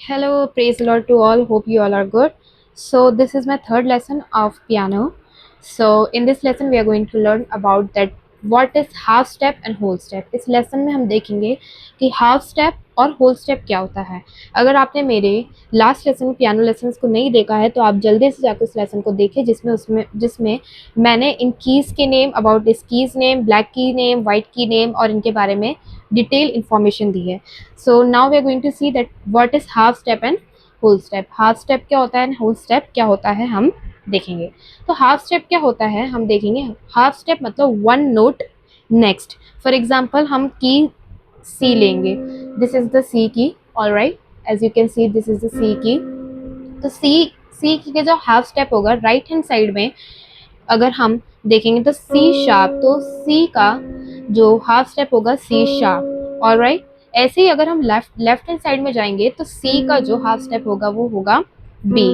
Hello, praise the Lord to all. Hope you all are good. So this is my third lesson of piano. So in this lesson we are going to learn about that what is half step and whole step. इस lesson में हम देखेंगे कि half step और whole step क्या होता है। अगर आपने मेरे लास्ट लेसन पियानो लेसन्स को नहीं देखा है तो आप जल्दी से जाकर उस लेसन को देखें जिसमें मैंने इन कीज़ के name, about this keys name, black की नेम, वाइट की नेम और इनके बारे में डिटेल इन्फॉर्मेशन दी है। So now we are going to see that what is half step and whole step. Half step क्या होता है एंड होल स्टेप क्या होता है हम देखेंगे। तो हाफ स्टेप क्या होता है हम देखेंगे। हाफ स्टेप मतलब one note next. For example हम की सी लेंगे, this is the C key, alright, as you can see this is the C key. तो सी की जो हाफ स्टेप होगा राइट हैंड साइड में अगर हम देखेंगे तो सी शार्प, तो सी का जो हाफ स्टेप होगा सी शार्प, ऑलराइट। ऐसे ही अगर हम लेफ्ट हैंड साइड में जाएंगे तो सी का जो हाफ स्टेप होगा वो होगा बी,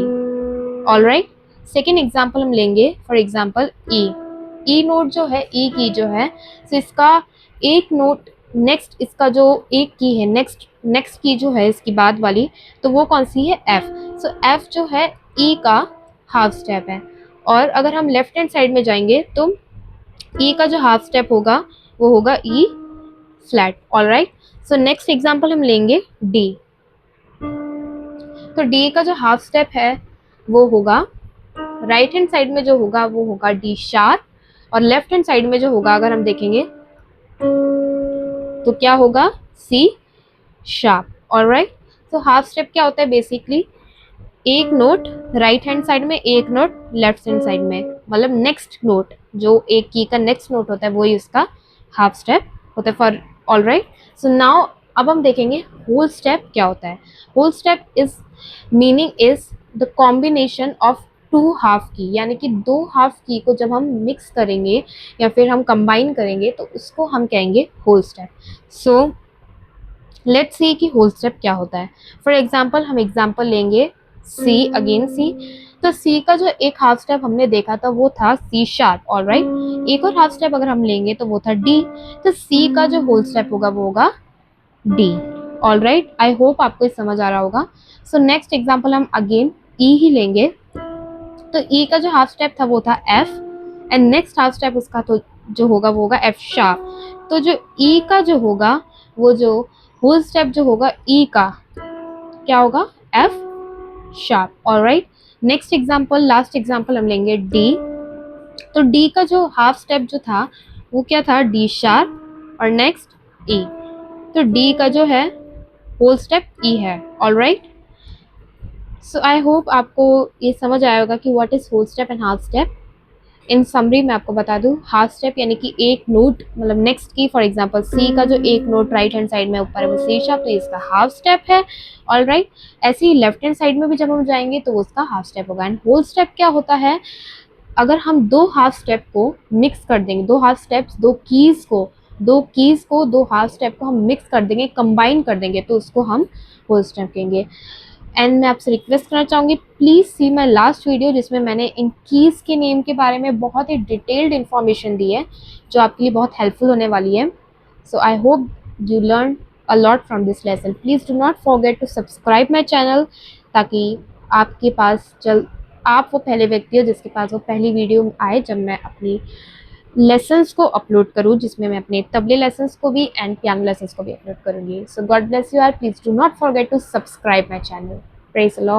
ऑलराइट। सेकेंड एग्जाम्पल हम लेंगे, फॉर एग्जाम्पल ई नोट जो है, ई की जो है, तो इसका एक नोट नेक्स्ट, इसका जो एक की है नेक्स्ट की जो है इसकी बाद वाली, तो वो कौन सी है, एफ। सो एफ जो है ई का हाफ स्टेप है। और अगर हम लेफ्ट हैंड साइड में जाएंगे तो ई का जो हाफ स्टेप होगा वो होगा E flat, alright. So next example हम लेंगे डी। तो डी का जो हाफ स्टेप है वो होगा राइट हैंड साइड में जो होगा वो होगा डी शार्प, और लेफ्ट हैंड साइड में जो होगा अगर हम देखेंगे तो क्या होगा, सी शार्प, ऑलराइट। तो हाफ स्टेप क्या होता है, बेसिकली एक नोट राइट हैंड साइड में, एक नोट लेफ्ट हैंड साइड में, मतलब नेक्स्ट नोट जो एक की का नेक्स्ट नोट होता है वही उसका हाफ स्टेप होता है फॉर, ऑलराइट। सो नाउ अब हम देखेंगे होल स्टेप क्या होता है। Whole step is meaning is the combination of two half key, यानी कि दो हाफ की को जब हम मिक्स करेंगे या फिर हम कंबाइन करेंगे तो उसको हम कहेंगे whole step. So let's see कि होल स्टेप क्या होता है। फॉर एग्जाम्पल हम एग्जाम्पल लेंगे सी, अगेन सी। तो सी का जो एक हाफ स्टेप हमने देखा था वो था सी शार्प, ऑलराइट। एक और हाफ स्टेप अगर हम लेंगे तो वो था डी। तो सी का जो होल स्टेप होगा वो होगा डी, ऑलराइट। आई होप आपको समझ आ रहा होगा। सो नेक्स्ट एग्जाम्पल हम अगेन ई ही लेंगे। तो ई का जो हाफ स्टेप था वो था F, and next half step उसका तो जो होगा वो होगा एफ शार्प। तो जो ई का जो होगा वो जो होल स्टेप जो होगा ई का क्या होगा, F sharp, alright. Next example, last example हम लेंगे डी। तो डी का जो हाफ स्टेप जो था वो क्या था, डी शार्प, और नेक्स्ट ई। तो डी का जो है होल स्टेप ई है, ऑलराइट। सो आई होप आपको ये समझ आया होगा कि what is whole step and half step. In summary मैं आपको बता दूं, हाफ स्टेप यानी कि एक नोट मतलब नेक्स्ट की, फॉर एग्जांपल सी का जो एक नोट राइट हैंड साइड में ऊपर है वो सी शार्प, तो इसका हाफ स्टेप है, ऑलराइट। ऐसे ही लेफ्ट हैंड साइड में भी जब हम जाएंगे तो उसका हाफ स्टेप होगा। एंड होल स्टेप क्या होता है, अगर हम दो हाफ स्टेप को मिक्स कर देंगे, दो हाफ स्टेप्स, दो कीज़ को दो हाफ स्टेप को हम मिक्स कर देंगे, कंबाइन कर देंगे, तो उसको हम होल स्टेप कहेंगे। एंड मैं आपसे रिक्वेस्ट करना चाहूँगी, please see my last video जिसमें मैंने इन कीज़ के नेम के बारे में बहुत ही डिटेल्ड इन्फॉर्मेशन दी है जो आपके लिए बहुत हेल्पफुल होने वाली है। So I hope you learn a lot from this lesson. Please do not forget to subscribe my channel, ताकि आपके पास आप वो पहले व्यक्ति हो जिसके पास वो पहली वीडियो आए जब मैं अपनी लेसन्स को अपलोड करूँ, जिसमें मैं अपने तबले लेसन्स को भी एंड पियानो लेसन्स को भी अपलोड करूँगी। So God bless you all, please do not forget to subscribe my channel. Praise the Lord.